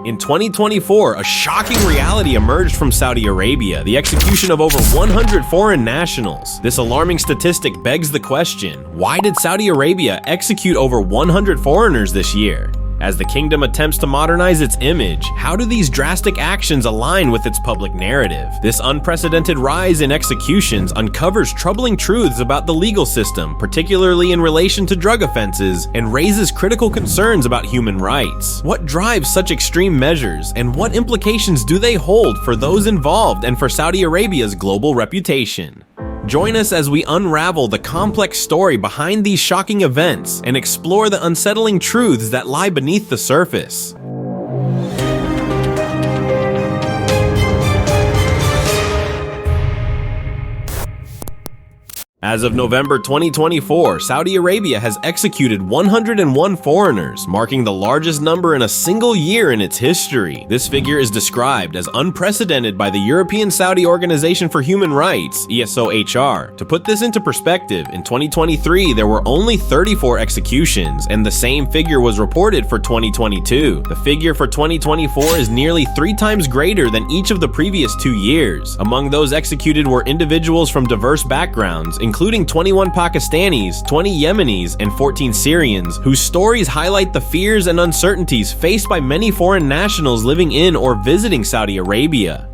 In 2024, a shocking reality emerged from Saudi Arabia, the execution of over 100 foreign nationals. This alarming statistic begs the question, why did Saudi Arabia execute over 100 foreigners this year? As the kingdom attempts to modernize its image, how do these drastic actions align with its public narrative? This unprecedented rise in executions uncovers troubling truths about the legal system, particularly in relation to drug offenses, and raises critical concerns about human rights. What drives such extreme measures, and what implications do they hold for those involved and for Saudi Arabia's global reputation? Join us as we unravel the complex story behind these shocking events and explore the unsettling truths that lie beneath the surface. As of November 2024, Saudi Arabia has executed 101 foreigners, marking the largest number in a single year in its history. This figure is described as unprecedented by the European Saudi Organization for Human Rights, ESOHR. To put this into perspective, in 2023 there were only 34 executions, and the same figure was reported for 2022. The figure for 2024 is nearly 3 times greater than each of the previous 2 years. Among those executed were individuals from diverse backgrounds, including 21 Pakistanis, 20 Yemenis, and 14 Syrians, whose stories highlight the fears and uncertainties faced by many foreign nationals living in or visiting Saudi Arabia.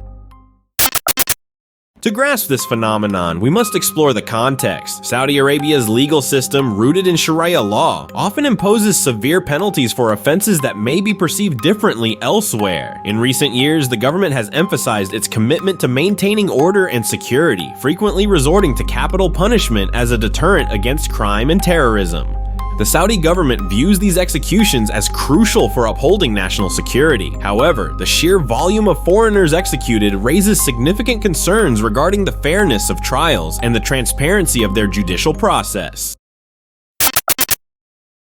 To grasp this phenomenon, we must explore the context. Saudi Arabia's legal system, rooted in Sharia law, often imposes severe penalties for offenses that may be perceived differently elsewhere. In recent years, the government has emphasized its commitment to maintaining order and security, frequently resorting to capital punishment as a deterrent against crime and terrorism. The Saudi government views these executions as crucial for upholding national security. However, the sheer volume of foreigners executed raises significant concerns regarding the fairness of trials and the transparency of their judicial process.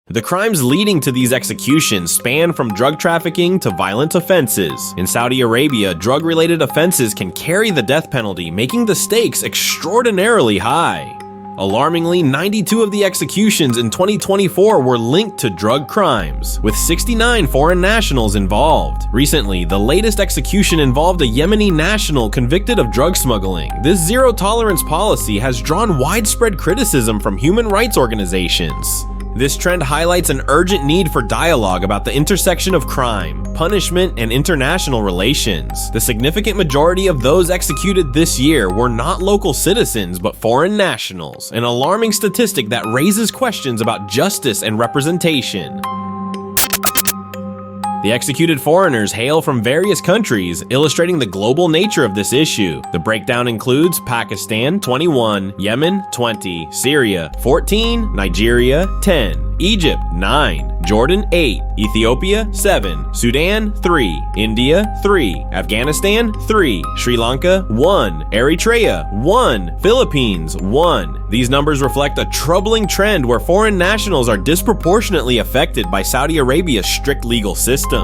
The crimes leading to these executions span from drug trafficking to violent offenses. In Saudi Arabia, drug-related offenses can carry the death penalty, making the stakes extraordinarily high. Alarmingly, 92 of the executions in 2024 were linked to drug crimes, with 69 foreign nationals involved. Recently, the latest execution involved a Yemeni national convicted of drug smuggling. This zero-tolerance policy has drawn widespread criticism from human rights organizations. This trend highlights an urgent need for dialogue about the intersection of crime, punishment, and international relations. The significant majority of those executed this year were not local citizens but foreign nationals, an alarming statistic that raises questions about justice and representation. The executed foreigners hail from various countries, illustrating the global nature of this issue. The breakdown includes Pakistan 21, Yemen 20, Syria 14, Nigeria 10, Egypt 9, Jordan 8, Ethiopia 7, Sudan 3, India 3, Afghanistan 3, Sri Lanka 1, Eritrea 1, Philippines 1. These numbers reflect a troubling trend where foreign nationals are disproportionately affected by Saudi Arabia's strict legal system.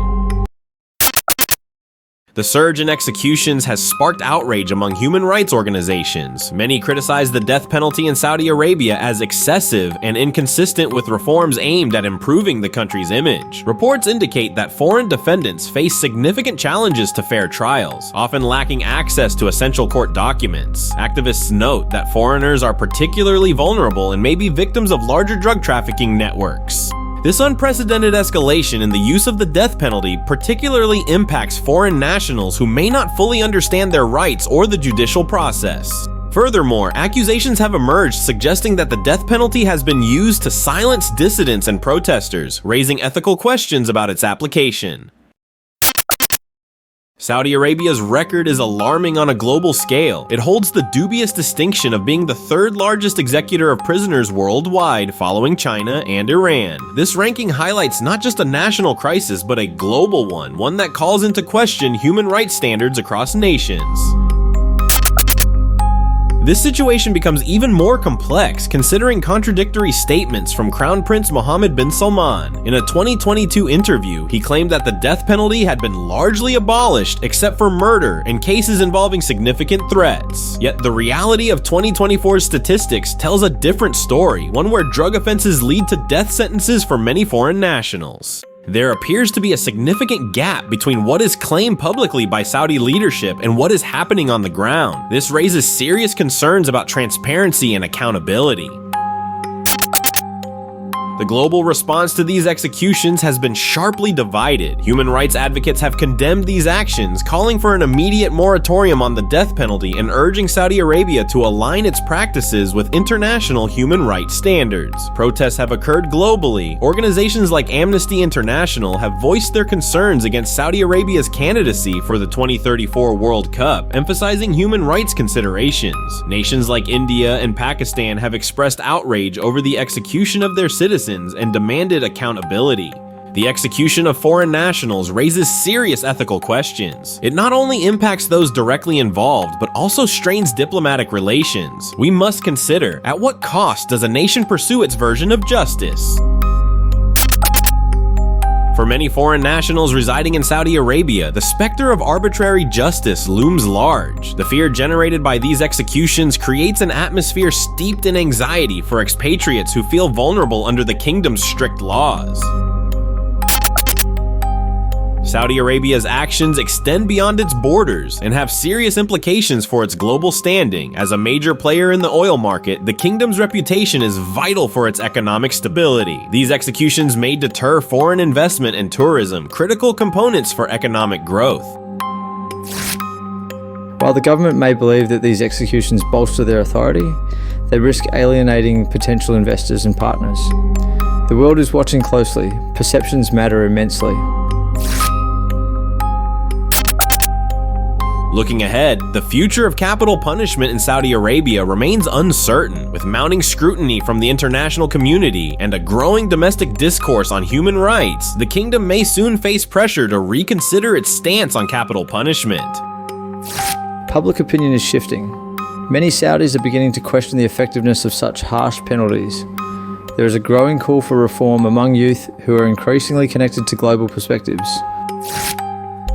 The surge in executions has sparked outrage among human rights organizations. Many criticize the death penalty in Saudi Arabia as excessive and inconsistent with reforms aimed at improving the country's image. Reports indicate that foreign defendants face significant challenges to fair trials, often lacking access to essential court documents. Activists note that foreigners are particularly vulnerable and may be victims of larger drug trafficking networks. This unprecedented escalation in the use of the death penalty particularly impacts foreign nationals who may not fully understand their rights or the judicial process. Furthermore, accusations have emerged suggesting that the death penalty has been used to silence dissidents and protesters, raising ethical questions about its application. Saudi Arabia's record is alarming on a global scale. It holds the dubious distinction of being the third largest executor of prisoners worldwide, following China and Iran. This ranking highlights not just a national crisis, but a global one that calls into question human rights standards across nations. This situation becomes even more complex considering contradictory statements from Crown Prince Mohammed bin Salman. In a 2022 interview, he claimed that the death penalty had been largely abolished except for murder and cases involving significant threats. Yet the reality of 2024's statistics tells a different story, one where drug offenses lead to death sentences for many foreign nationals. There appears to be a significant gap between what is claimed publicly by Saudi leadership and what is happening on the ground. This raises serious concerns about transparency and accountability. The global response to these executions has been sharply divided. Human rights advocates have condemned these actions, calling for an immediate moratorium on the death penalty and urging Saudi Arabia to align its practices with international human rights standards. Protests have occurred globally. Organizations like Amnesty International have voiced their concerns against Saudi Arabia's candidacy for the 2034 World Cup, emphasizing human rights considerations. Nations like India and Pakistan have expressed outrage over the execution of their citizens and demanded accountability. The execution of foreign nationals raises serious ethical questions. It not only impacts those directly involved, but also strains diplomatic relations. We must consider, at what cost does a nation pursue its version of justice? For many foreign nationals residing in Saudi Arabia, the specter of arbitrary justice looms large. The fear generated by these executions creates an atmosphere steeped in anxiety for expatriates who feel vulnerable under the kingdom's strict laws. Saudi Arabia's actions extend beyond its borders and have serious implications for its global standing. As a major player in the oil market, the kingdom's reputation is vital for its economic stability. These executions may deter foreign investment and tourism, critical components for economic growth. While the government may believe that these executions bolster their authority, they risk alienating potential investors and partners. The world is watching closely. Perceptions matter immensely. Looking ahead, the future of capital punishment in Saudi Arabia remains uncertain. With mounting scrutiny from the international community and a growing domestic discourse on human rights, the kingdom may soon face pressure to reconsider its stance on capital punishment. Public opinion is shifting. Many Saudis are beginning to question the effectiveness of such harsh penalties. There is a growing call for reform among youth who are increasingly connected to global perspectives.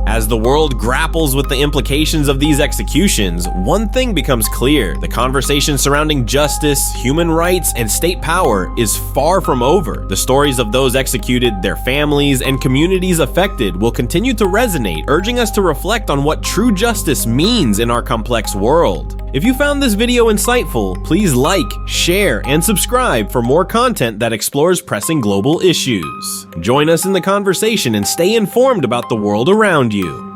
As the world grapples with the implications of these executions, one thing becomes clear: the conversation surrounding justice, human rights, and state power is far from over. The stories of those executed, their families, and communities affected will continue to resonate, urging us to reflect on what true justice means in our complex world. If you found this video insightful, please like, share, and subscribe for more content that explores pressing global issues. Join us in the conversation and stay informed about the world around you.